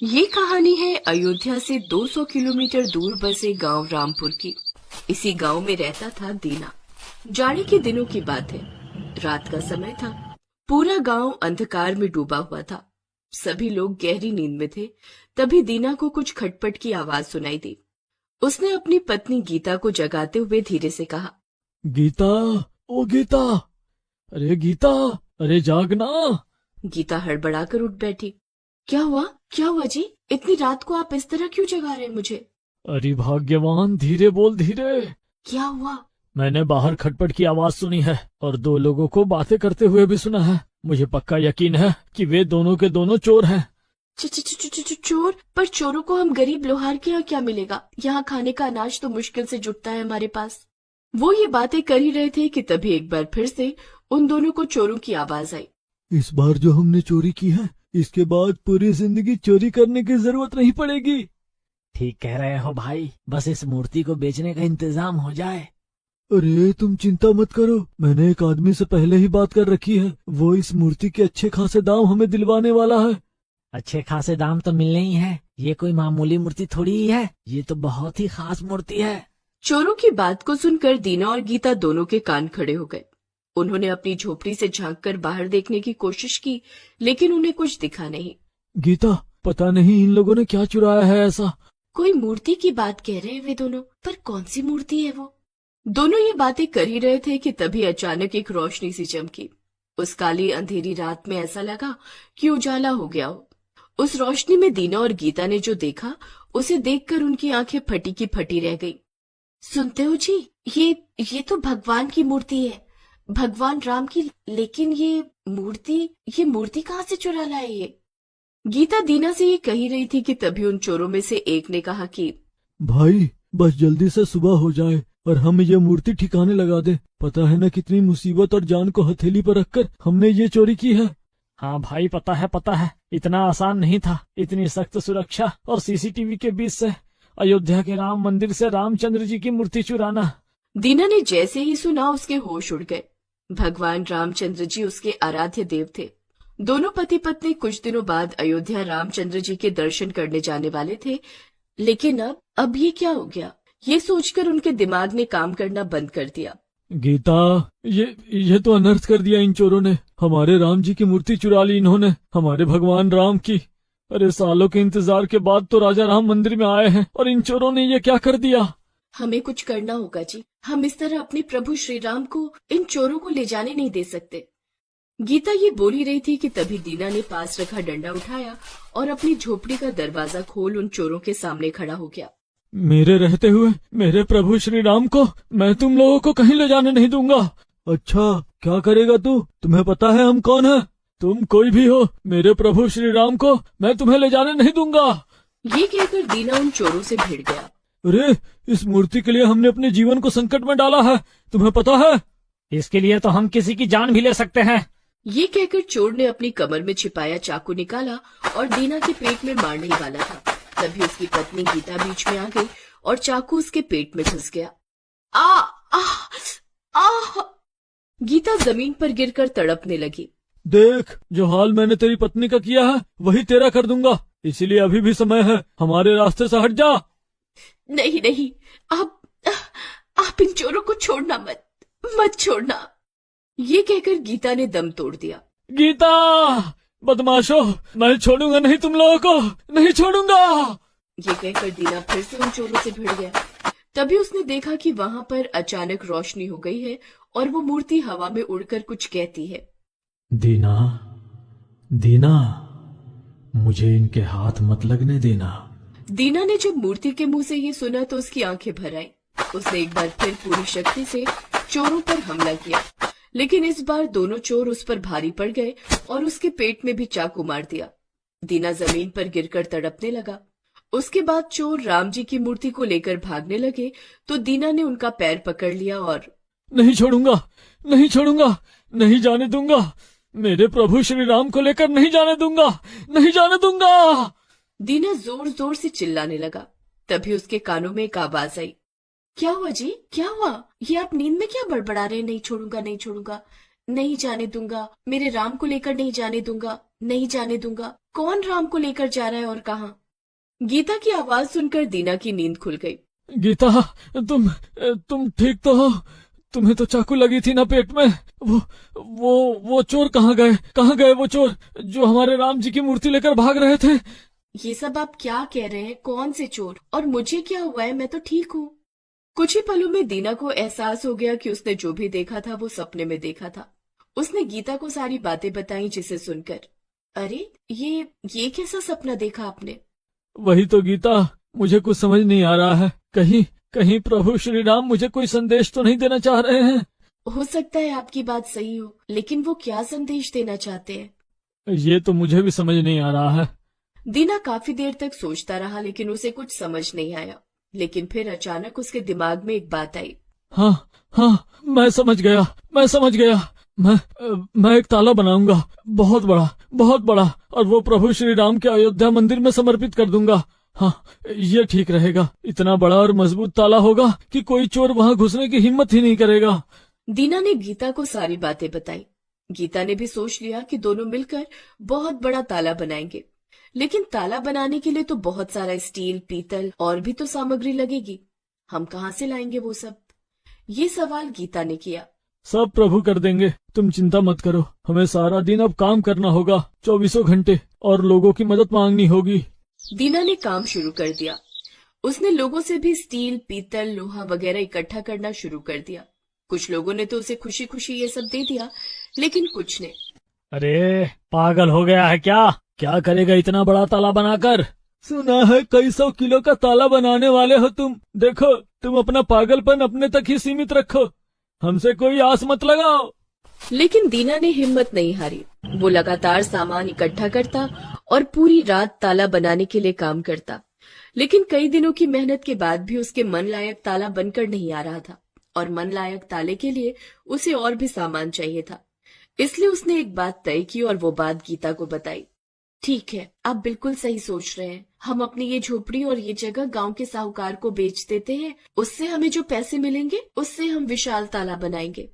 ये कहानी है अयोध्या से 200 किलोमीटर दूर बसे गांव रामपुर की। इसी गांव में रहता था दीना। जाड़े के दिनों की बात है। रात का समय था। पूरा गांव अंधकार में डूबा हुआ था। सभी लोग गहरी नींद में थे। तभी दीना को कुछ खटपट की आवाज सुनाई दी। उसने अपनी पत्नी गीता को जगाते हुए धीरे से कहा, गीता, ओ गीता, अरे गीता, अरे जागना। गीता हड़बड़ाकर उठ बैठी। क्या हुआ जी? इतनी रात को आप इस तरह क्यों जगा रहे हैं मुझे? अरे भाग्यवान, धीरे बोल, धीरे। क्या हुआ? मैंने बाहर खटपट की आवाज सुनी है और दो लोगों को बातें करते हुए भी सुना है। मुझे पक्का यकीन है कि वे दोनों के दोनों चोर हैं। चोर? पर चोरों को हम गरीब लोहार के यहाँ क्या मिलेगा? यहाँ खाने का अनाज तो मुश्किल से जुटता है हमारे पास। वो ये बातें कर ही रहे थे कि तभी एक बार फिर से उन दोनों को चोरों की आवाज आई। इस बार जो हमने चोरी की है, इसके बाद पूरी जिंदगी चोरी करने की जरूरत नहीं पड़ेगी। ठीक कह रहे हो भाई, बस इस मूर्ति को बेचने का इंतजाम हो जाए। अरे तुम चिंता मत करो, मैंने एक आदमी से पहले ही बात कर रखी है। वो इस मूर्ति के अच्छे खासे दाम हमें दिलवाने वाला है। अच्छे खासे दाम तो मिलने ही है। ये कोई मामूली मूर्ति थोड़ी ही है, ये तो बहुत ही खास मूर्ति है। चोरों की बात को सुनकर दीना और गीता दोनों के कान खड़े हो गए। उन्होंने अपनी झोपड़ी से झांककर बाहर देखने की कोशिश की, लेकिन उन्हें कुछ दिखा नहीं। गीता, पता नहीं इन लोगों ने क्या चुराया है ऐसा। कोई मूर्ति की बात कह रहे हैं वे दोनों, पर कौन सी मूर्ति है वो? दोनों ये बातें कर ही रहे थे कि तभी अचानक एक रोशनी सी चमकी। उस काली अंधेरी रात में ऐसा लगा कि उजाला हो गया हो। उस रोशनी में दीना और गीता ने जो देखा, उसे देखकर उनकी आंखें फटी की फटी रह गई। सुनते हो जी, ये तो भगवान की मूर्ति है, भगवान राम की। लेकिन ये मूर्ति कहाँ से चुरा लाए ये? गीता दीना से ये कही रही थी कि तभी उन चोरों में से एक ने कहा कि भाई, बस जल्दी से सुबह हो जाए और हम ये मूर्ति ठिकाने लगा दे। पता है ना कितनी मुसीबत और जान को हथेली पर रखकर हमने ये चोरी की है। हाँ भाई, पता है। इतना आसान नहीं था, इतनी सख्त सुरक्षा और सीसीटीवी के बीच से अयोध्या के राम मंदिर से रामचंद्र जी की मूर्ति चुराना। दीना ने जैसे ही सुना, उसके होश उड़ गए। भगवान रामचंद्र जी उसके आराध्य देव थे। दोनों पति पत्नी कुछ दिनों बाद अयोध्या रामचंद्र जी के दर्शन करने जाने वाले थे। लेकिन अब ये क्या हो गया? ये सोचकर उनके दिमाग ने काम करना बंद कर दिया। गीता, ये तो अनर्थ कर दिया इन चोरों ने। हमारे राम जी की मूर्ति चुरा ली इन्होंने, हमारे भगवान राम की। अरे सालों के इंतजार के बाद तो राजा राम मंदिर में आए हैं और इन चोरों ने ये क्या कर दिया? हमें कुछ करना होगा जी। हम इस तरह अपने प्रभु श्री राम को इन चोरों को ले जाने नहीं दे सकते। गीता ये बोल ही रही थी कि तभी दीना ने पास रखा डंडा उठाया और अपनी झोपड़ी का दरवाजा खोल उन चोरों के सामने खड़ा हो गया। मेरे रहते हुए मेरे प्रभु श्री राम को मैं तुम लोगों को कहीं ले जाने नहीं दूंगा। अच्छा, क्या करेगा तू? तुम्हें पता है हम कौन है? तुम कोई भी हो, मेरे प्रभु श्री राम को मैं तुम्हें ले जाने नहीं दूंगा। ये कहकर दीना उन चोरों से भिड़ गया। अरे, इस मूर्ति के लिए हमने अपने जीवन को संकट में डाला है, तुम्हें पता है? इसके लिए तो हम किसी की जान भी ले सकते हैं। ये कहकर चोर ने अपनी कमर में छिपाया चाकू निकाला और दीना के पेट में मारने ही वाला था। तभी उसकी पत्नी गीता बीच में आ गई और चाकू उसके पेट में घुस गया। आ आ आ गीता जमीन पर गिरकर तड़पने लगी। देख, जो हाल मैंने तेरी पत्नी का किया है वही तेरा कर दूंगा, इसीलिए अभी भी समय है, हमारे रास्ते से हट जा। नहीं, आप इन चोरों को छोड़ना मत छोड़ना। ये कहकर गीता ने दम तोड़ दिया। गीता, बदमाशो, मैं छोड़ूंगा नहीं, तुम लोगों को नहीं छोड़ूंगा। ये कहकर दीना फिर से उन चोरों से भिड़ गया। तभी उसने देखा कि वहां पर अचानक रोशनी हो गई है और वो मूर्ति हवा में उड़कर कुछ कहती है। दीना, मुझे इनके हाथ मत लगने देना। दीना ने जब मूर्ति के मुंह से ये सुना तो उसकी आंखें भर आई। उसने एक बार फिर पूरी शक्ति से चोरों पर हमला किया, लेकिन इस बार दोनों चोर उस पर भारी पड़ गए और उसके पेट में भी चाकू मार दिया। दीना जमीन पर गिरकर तड़पने लगा। उसके बाद चोर राम जी की मूर्ति को लेकर भागने लगे तो दीना ने उनका पैर पकड़ लिया और नहीं छोड़ूंगा, नहीं जाने दूंगा, मेरे प्रभु श्री राम को लेकर नहीं जाने दूंगा। दीना जोर जोर से चिल्लाने लगा। तभी उसके कानों में एक आवाज आई। क्या हुआ जी, क्या हुआ? ये आप नींद में क्या बड़बड़ा रहे? नहीं छोड़ूंगा, नहीं जाने दूंगा, मेरे राम को लेकर नहीं जाने दूंगा। कौन राम को लेकर जा रहा है और कहाँ? गीता की आवाज सुनकर दीना की नींद खुल गई। गीता, तुम ठीक तो हो? तुम्हें तो चाकू लगी थी ना पेट में। वो चोर कहाँ गए वो चोर जो हमारे राम जी की मूर्ति लेकर भाग रहे थे? ये सब आप क्या कह रहे हैं? कौन से चोर? और मुझे क्या हुआ है? मैं तो ठीक हूँ। कुछ ही पलों में दीना को एहसास हो गया कि उसने जो भी देखा था वो सपने में देखा था। उसने गीता को सारी बातें बताई, जिसे सुनकर, अरे ये कैसा सपना देखा आपने? वही तो गीता, मुझे कुछ समझ नहीं आ रहा है। कहीं प्रभु श्री राम मुझे कोई संदेश तो नहीं देना चाह रहे हैं? हो सकता है आपकी बात सही हो, लेकिन वो क्या संदेश देना चाहते हैं? ये तो मुझे भी समझ नहीं आ रहा है। दीना काफी देर तक सोचता रहा, लेकिन उसे कुछ समझ नहीं आया। लेकिन फिर अचानक उसके दिमाग में एक बात आई। हाँ, मैं समझ गया। मैं एक ताला बनाऊंगा, बहुत बड़ा, और वो प्रभु श्री राम के अयोध्या मंदिर में समर्पित कर दूंगा। हाँ, ये ठीक रहेगा। इतना बड़ा और मजबूत ताला होगा कि कोई चोर वहाँ घुसने की हिम्मत ही नहीं करेगा। दीना ने गीता को सारी बातें बताई। गीता ने भी सोच लिया कि दोनों मिलकर बहुत बड़ा ताला बनाएंगे। लेकिन ताला बनाने के लिए तो बहुत सारा स्टील, पीतल और भी तो सामग्री लगेगी। हम कहाँ से लाएंगे वो सब? ये सवाल गीता ने किया। सब प्रभु कर देंगे, तुम चिंता मत करो। हमें सारा दिन अब काम करना होगा, 24 घंटे, और लोगों की मदद मांगनी होगी। दीना ने काम शुरू कर दिया। उसने लोगों से भी स्टील, पीतल, लोहा वगैरह इकट्ठा करना शुरू कर दिया। कुछ लोगों ने तो उसे खुशी खुशी ये सब दे दिया, लेकिन कुछ ने। अरे पागल हो गया है क्या करेगा इतना बड़ा ताला बनाकर? सुना है कई 100 किलो का ताला बनाने वाले हो तुम। देखो, तुम अपना पागलपन अपने तक ही सीमित रखो, हमसे कोई आस मत लगाओ। लेकिन दीना ने हिम्मत नहीं हारी। वो लगातार सामान इकट्ठा करता और पूरी रात ताला बनाने के लिए काम करता। लेकिन कई दिनों की मेहनत के बाद भी उसके मन लायक ताला बनकर नहीं आ रहा था, और मन लायक ताले के लिए उसे और भी सामान चाहिए था। इसलिए उसने एक बात तय की और वो बात गीता को बताई। ठीक है, आप बिल्कुल सही सोच रहे हैं। हम अपनी ये झोपड़ी और ये जगह गांव के साहूकार को बेच देते हैं। उससे हमें जो पैसे मिलेंगे उससे हम विशाल ताला बनाएंगे।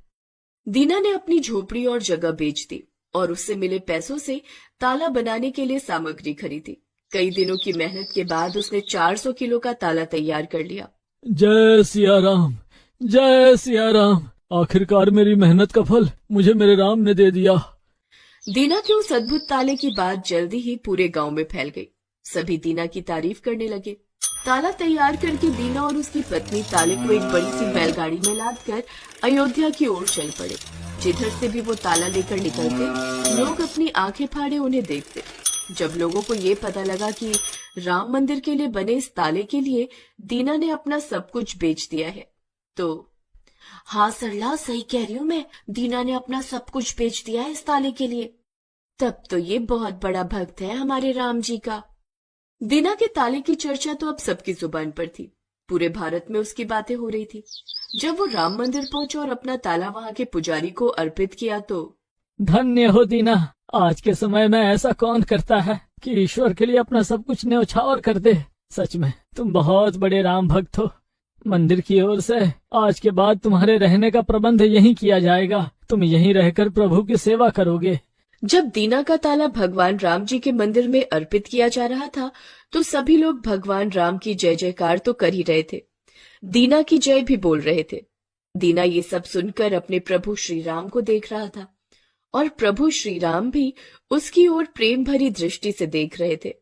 दीना ने अपनी झोपड़ी और जगह बेच दी और उससे मिले पैसों से ताला बनाने के लिए सामग्री खरीदी। कई दिनों की मेहनत के बाद उसने 400 किलो का ताला तैयार कर लिया। जय सिया राम, जय सिया राम। आखिरकार मेरी मेहनत का फल मुझे मेरे राम ने दे दिया। दीना के उस अद्भुत ताले की बात जल्दी ही पूरे गांव में फैल गई। सभी दीना की तारीफ करने लगे। ताला तैयार करके दीना और उसकी पत्नी ताले को एक बड़ी सी बैलगाड़ी में लादकर अयोध्या की ओर चल पड़े। जिधर से भी वो ताला लेकर निकलते, लोग अपनी आंखें फाड़े उन्हें देखते। जब लोगों को ये पता लगा कि राम मंदिर के लिए बने इस ताले के लिए दीना ने अपना सब कुछ बेच दिया है, तो हाँ सरला, सही कह रही हूँ मैं, दीना ने अपना सब कुछ बेच दिया है इस ताले के लिए। तब तो ये बहुत बड़ा भक्त है हमारे राम जी का। दीना के ताले की चर्चा तो अब सबकी जुबान पर थी। पूरे भारत में उसकी बातें हो रही थी। जब वो राम मंदिर पहुंचा और अपना ताला वहां के पुजारी को अर्पित किया तो धन्य हो दीना, आज के समय में ऐसा कौन करता है कि ईश्वर के लिए अपना सब कुछ न्यौछावर कर दे। सच में तुम बहुत बड़े राम भक्त हो। मंदिर की ओर से आज के बाद तुम्हारे रहने का प्रबंध यहीं किया जाएगा। तुम यहीं रहकर प्रभु की सेवा करोगे। जब दीना का ताला भगवान राम जी के मंदिर में अर्पित किया जा रहा था तो सभी लोग भगवान राम की जय जयकार तो कर ही रहे थे, दीना की जय भी बोल रहे थे। दीना ये सब सुनकर अपने प्रभु श्री राम को देख रहा था और प्रभु श्री राम भी उसकी ओर प्रेम भरी दृष्टि से देख रहे थे।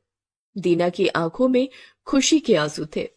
दीना की आंखों में खुशी के आंसू थे।